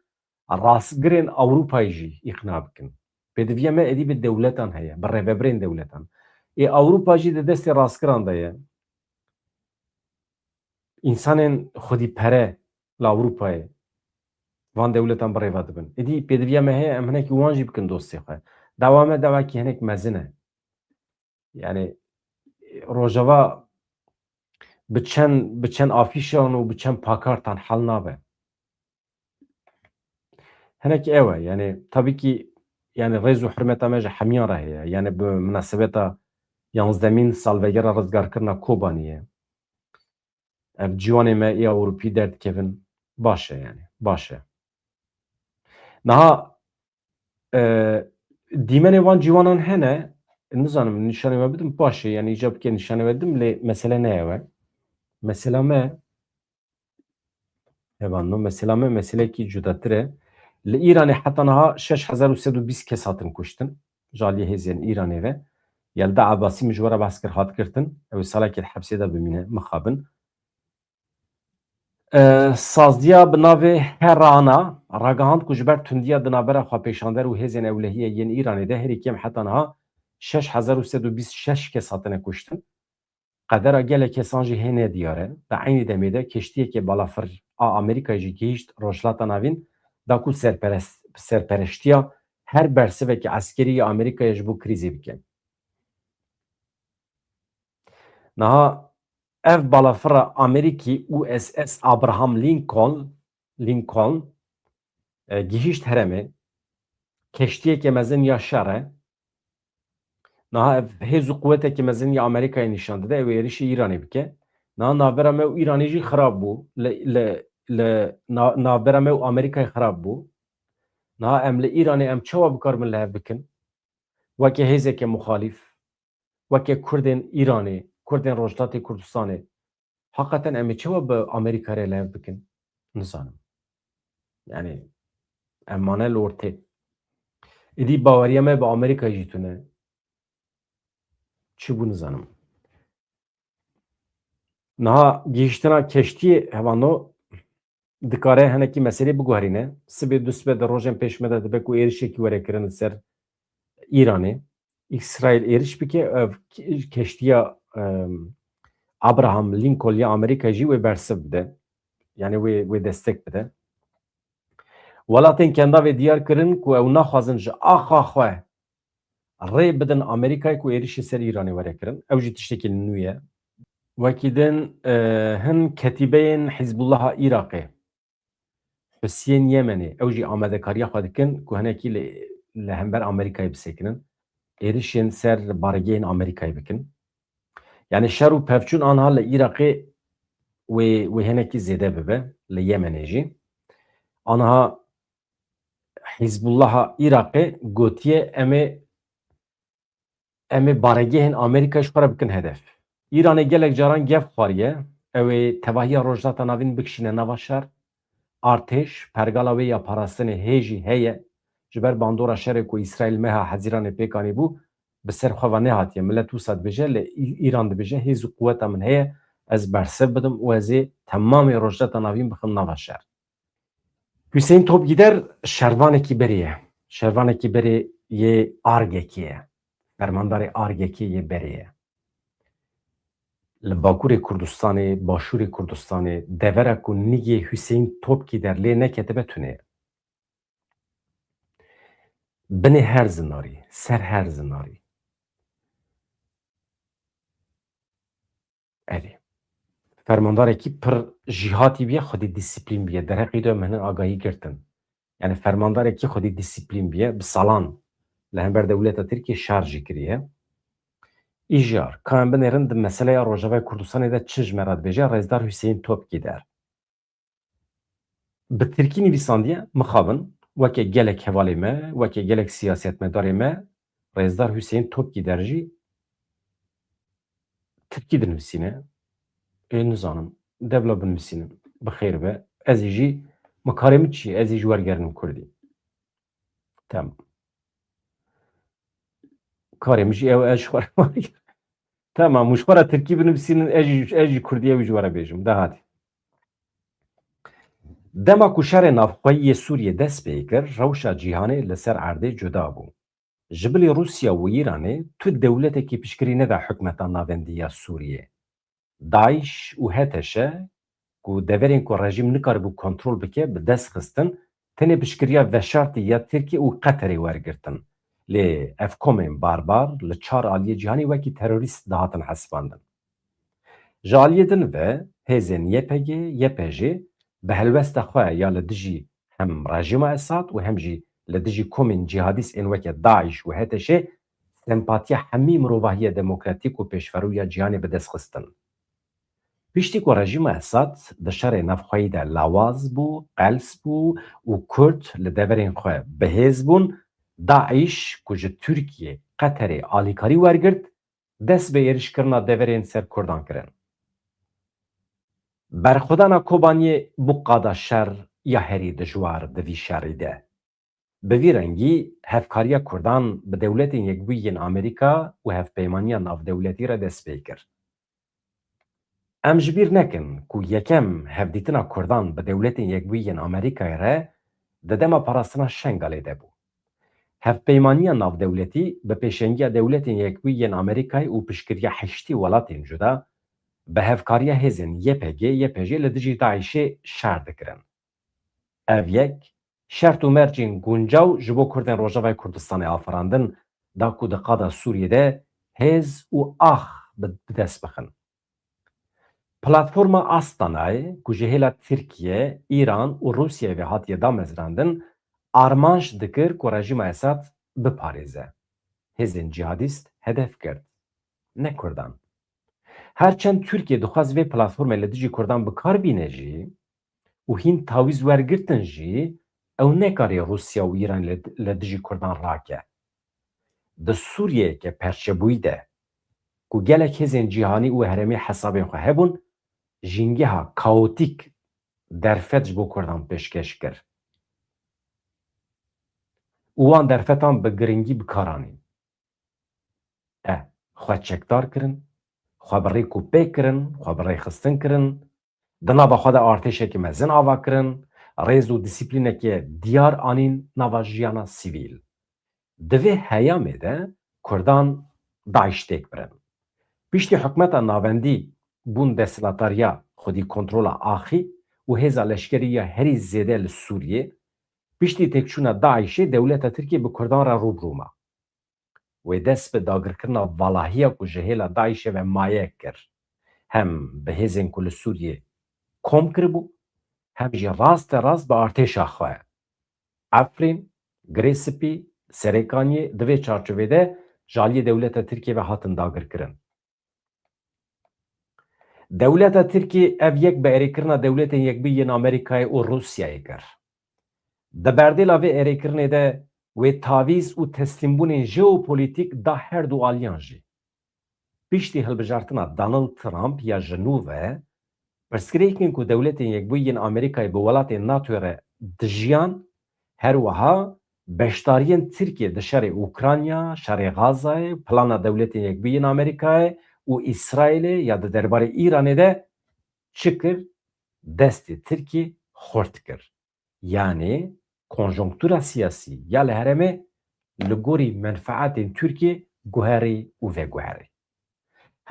rastgirên Ewropayê jî îqna bikin. Pêdiviya me êdî bi dewletan heye, bi rêveberên dewletan. Ê Ewropa jî di destê rastgiran de ye. İnsanên xwedîpere li Ewropayê van dewletan bi rêva dibin. Êdî pêdiviya me heye em hinekî wan jî bikin dostê xwe. Dawa me dewekî hinek mezin e. Yani Rojava bi çend afîşan û bi çend pakartan hel nabe. Hinekî ew e. Yani tabî kî yani rêz û hurmeta me ji hemiyan re heye. Yani bi münasebeta 11 salvegera rizgarkirina Kobaniyê. ev ciwanê me ê Ewropî derdikevin baş e yani baş e. Niha dîmenê wan ciwanan hene nizanim nîşanê we bidim baş e yani îca bike nîşanê we bidim lê mesele ne ye we. Mesela me hevano mesela me meselekî cudatir e. Li Îranê heta niha 6320 kes hatin kuştin ji aliyê hêzên Îranê ve Yelda Abbasî min ji we re behs kir hat girtin ew ê salekê hepsê de bimîne mixabin. Sazdiya bi navê Herana ragihand ku ji ber tundiya di navbera xwepêşander û hêzên ewlehiyê yên Îranê de herî kêm heta niha 6326 kes hatine kuştin. Qedera gelek kesan jî hêne diyar e. Di aynî demê de keştiyekê balafir a Amerîkayê jî gihîşt rojhilata navîn da ku serpereştiya her bersivekî eskerî ya Amerîkayê ji bo krîzê bike. Niha ev balafira Amerîkî USS Abraham Lincoln gihîşt heremê keştiyekê mezin ya şer e. Niha ev hêz û quwetekê mezin ya Amerîkayê nîşan dide ew ê êrişî Îranê bike. Niha navbera me û Îranê jî xirab bû li navbera me û Amerîkayê xirab bû. Niha em li Îranê em çawa bikarin li hev bikin wekî hêzekê muxalîf wekî Kurdên Îranê Kurdên Rojhilatê Kurdistanê heqeten em ê çawa bi Amerîka re li hev bikin nizanim. Yani em mane li ortê. Êdî baweriya me bi Amerîka jî tune çi bû nizanim. Niha gihîştina keştiyê hevano dikare hinekî meselê biguherîne. Sibê du sibê di rojên pêş me de dibe ku êrişekî were kirin li ser Îranê. İsrail êriş bike ev keştiya Abraham Lincoln ya Amerîkayê jî wê bersiv bide. Yani wê destek bide. Welatên kenda wê diyar kirin ku ew naxwazin ji axa xwe rê bidin Amerîkayê ku êrişê ser Îranê were kirin. Ew jî tiştekî nû ye. Wekî din hin ketîbeyên Hizbullaha Iraqê Husiyên Yemenê ew jî amedekariya xwe dikin ku hinekî li hember Amerîkayê bisekinin. Êrişên ser baregehên Amerîkayê bikin. Yani şer û pevçûn anha li Iraqê wê hinekî zêde bibe li Yemenê jî. Anha Hizbullaha Iraqê gotiye em ê baregehên Amerîkayê ji xwe re bikin hedef. Îranê gelek caran gev xwariye ew ê tevahiya rojhilata navîn bikişîne nava şer. Artêş pergala wê ya parastinê hê jî heye ji ber bandora şerê ku İsraîl meha hezîranê pêk anîbû bi ser xwe ve nehatiye. Millet wisa dibêje li Îran dibêje hêz û quweta min heye ez bersiv bidim û ez ê temamê rojhilata navîn bixim nava şer. Hüseyin Topgider şervanekî berê ye. Şervanekî berê yê Argekî ye. Fermandarê Argekî yê berê ye. Li Bakurê Kurdistanê, Başûrê Kurdistanê devera ku nigê Hüseyin Topgider lê neketibe tune ye. Binê her zinarî, ser her zinarî. Erê. Fermandarekî pir jîhatî biye xwedî dîsîplîn biye. Derheqî de em hinin agahî girtin. Yani fermandarekî xwedî dîsîplîn biye bi salan li hember dewleta Tirkiye şer jî kiriye. İjar, ka em binêrin di meseleya Rojavayê Kurdistanê de çi ji me re dibêje Rêzdar Hüseyin Topgider. Bi Tirkî nivîsandiye mixabin wekî gelek hevalê me, wekî gelek siyasetmedarê me Rêzdar Hüseyin Topgider jî Tirkî dinivîsîne. Nizanim dewla binivîsînin bi xêr be. Ez ê jî mikarê min çi ye? Ez ê ji wergerinim Kurdî. Tamam. Karê min jî ew ez ji xwe Tamam, ji xwe re Tirkî binivîsînin ez jî Kurdî ew jî were bêjim. De hatî. Dema ku şerê navxweyî yê Sûriyê dest pê kir, rewşa cîhanê li ser erdê cuda bû. Ji bilî Rûsya û Îranê tu dewletekî piştgirî neda hikûmeta navendî ya Sûriyê. Daeş û HTŞ ku deverên ku rejîm nikaribû kontrol bike bi dest xistin, tenê piştgiriya veşartî ya Tirkiye û Qeterê wergirtin. Lê ev komên barbar li çar aliyê cîhanî wekî terorîst dihatin hesibandin. Ji aliyê din ve hêzên YPG, YPJ bi helwesta xwe ya li dijî hem rejîma Esad û hem jî li dijî komên cihadîst ên weke Daeş û HTŞ sempatiya hemî mirovahiya demokratîk û pêşverû ya cîhanê bi dest xistin. Piştî ku rejîma Esad di şerê navxweyî de lawaz bû, qels bû û Kurd li deverên xwe bihêz bûn, Daîş ku ji Tirkiye, Qeterê alîkarî wergirt, dest bi êrişkirina deverên ser Kurdan kirin. Berxwedana Kobaniyê bû qada şer ya herî dijwar di vî şerî de. Bi vî rengî hevkariya Kurdan bi dewletên Yekbûyî yên Amerîka û hevpeymaniya navdewletî re dest pê kir. Em ji bîr nekin ku yekem hevdîtina Kurdan bi dewletên Yekbûyî yên Amerîkayê re di dema parastina Şengalê de bû. Hevpeymaniya navdewletî bi pêşengiya dewletên Yekbûyî yên Amerîkayê û piştgiriya heştî welatên cuda bi hevkariya hêzên YPG, YPJ li dijî Daişê şer dikirin. Ev yek, şert û mercên guncaw ji bo Kurdên Rojavayê Kurdistanê afirandin da ku di qada Sûriyê de hêz û ax bi dest bixin. Platforma Astanayê ku ji hêla Tirkiye, Îran û Rûsyayê ve hatiye damezrandin, armanc dikir ku rejîma Esad biparêze. Hêzên cihadîst hedef girt, ne Kurdan. Herçend Tirkiye dixwaz vê platformê li dijî Kurdan bikar bîne jî û hîn tawîz wergirtin jî, ew nekarî Rûsya û Îran li dijî Kurdan rake. Di Sûriyeyeke perçebûyî de ku gelek hêzên cîhanî û herêmî hesabên xwe hebûn, jîngeha kaotîk derfet ji bo Kurdan pêşkeş kir. û wan derfetan bi giringî bikaranîn. Xwe çekdar kirin, xwe bi rêk û pêk kirin, xwe bi rêxistin kirin, di nava xwe de artêşekî mezin ava kirin, rêz û dîsîplînekê diyar anîn nava jiyana sivîl. Di vê heyamê de Kurdan Daîş têk birin. Piştî hikûmeta navendî bûn desthilatariya xwedî kontrola axî û hêza leşkerî ya herî zêde li Sûriyê, piştî têkçûna Daişê dewleta Tirkiye bi Kurdan re rûbirû ma. Wê dest bi dagirkirina valahiya ku ji hêla Daişê ve maye kir. Hem bi hêzên ku li Sûriyê kom kiribû, hem jî rasterast bi artêşa xwe. Efrîn, Girêspî, Serêkaniyê di vê çarçovê de ji aliyê dewleta Tirkiye ve hatin dagirkirin. Dewleta Tirkiye ev yek bi êrêkirina dewletên Yekbûyî yên Amerîkayê û Rûsyayê kir. Di berdêla vê êrêkirinê de wê tavîz û teslîmbûnên jeopolîtîk da her du aliyan jî. Piştî hilbijartina Donald Trump ya ji nû ve pirsgirêkên ku dewletên Yekbûyî yên Amerîkayê bi welatên NATOyê re dijiyan, her wiha beşdariyên Tirkiye di şerê Ukrayna, şerê Gazayê, plana dewletên Yekbûyî yên Amerîkayê û İsraîlê ya di derbarê Îranê de çi kir? Destê Tirkiye xurt kir. Yani konjonktûra siyasî ya li herêmê li gorî menfaetên Tirkiye guherî û veguherî.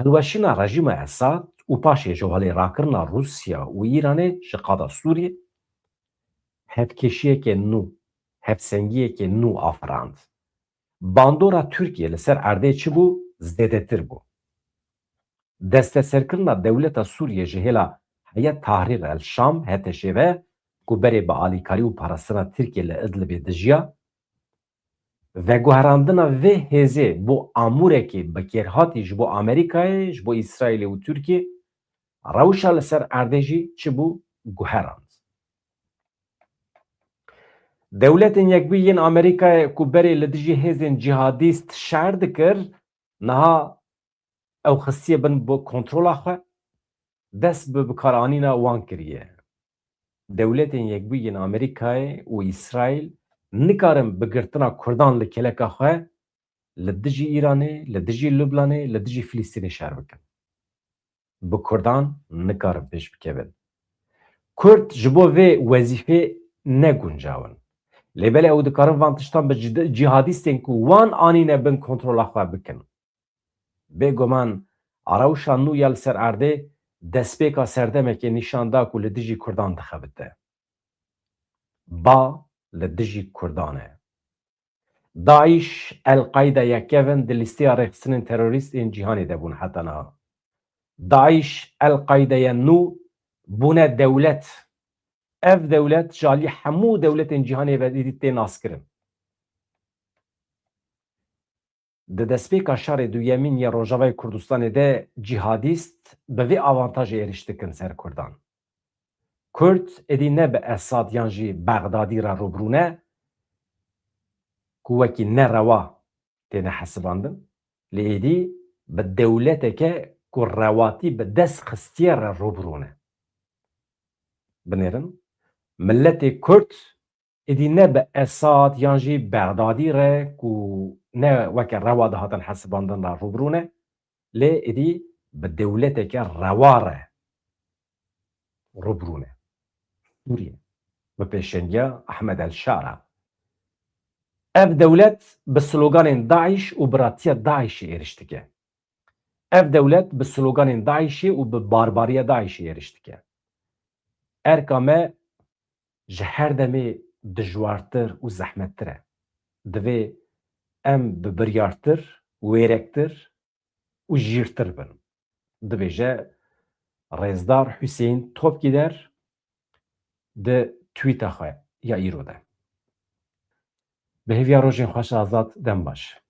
Hilweşîna rejîma Esad û paşê ji walê rakirina Rûsya û Îranê ji qada Sûriyê, hevkêşiyekê nû, hevsengiyekê nû afirand. Bandora Tirkiye li ser erdê çi bû? Zêdetir bû. Desteserkirina dewleta Sûriyê ji hêla Heyet Tahrir el Şam HTŞ ve ku berê bi alîkarî û parastina Tirkiye li Idlibê dijiya, veguherandina vê hêzê bo amûrekê bikêrhatî ji bo Amerîkayê, ji bo İsraîlê û Tirkiye, rewşa li ser erdê jî çi bû? Guherand. Dewletên Yekbûyî yên Amerîkayê ku berê li dijî hêzên cihadîst şer dikir, niha ew xistiye bin bi kontrola xwe, dest bi bikaranîna wan kiriye. Dewletên Yekbûyî yên Amerîkayê û İsraîl nikarin bi girtina Kurdan li keleka xwe li dijî Îranê, li dijî Lubnanê, li dijî Filîstînê şer bikin. Bi Kurdan nikarin pêş bikevin. Kurd ji bo vê wezîfê neguncawin. Lêbelê ew dikarin van tiştan bi cihadîstên ku wan anîne bin kontrola xwe bikin. Bêguman rewşa nû ya li ser erdê destpêka serdemekê nîşan da ku li dijî Kurdan dixebite. Ba li dijî Kurdan e. Daîş, El-Qeyda yekevin di lîsteya rêxistinên terorîstên cîhanê de bûn heta niha. Daîş, El-Qeydaya nû bûne dewlet. Ev dewlet ji aliyê hemû dewletên cîhanê ve tê naskirin. Di destpêka şerê duyemîn ya Rojavayê Kurdistanê de cihadîst bi vê avantajê êriş dikin ser Kurdan. Kurd êdî ne bi Esad yan jî Bexdadî re rûbirûne ku wekî nerewa têne hesibandin, lê êdî bi dewleteke ku rewatî bi dest xistiye re rûbirûne. Binêrin, milletê Kurd êdî ne bi Esad yan jî Bexdadî re ku ne weke rewa dihatin hesibandin re rûbirûne, lê êdî bi dewleteke rewa re rûbirûne. Sûriye bi pêşengiya Ehmed el-Şara. Ev dewlet bi sloganên Daîş û biratiya Daîşê êriş dike. Ev dewlet bi sloganên Daîşê û bi barbariya Daîşê êriş dike. Erka me ji her demê dijwartir û zehmettir e. Divê em bi biryartir, wêrektir û jîrtir bin. Dibêje Rêzdar Hüseyin Topgîder di tweeta xwe ya îro de. Bi hêviya rojên xweş azad dem baş.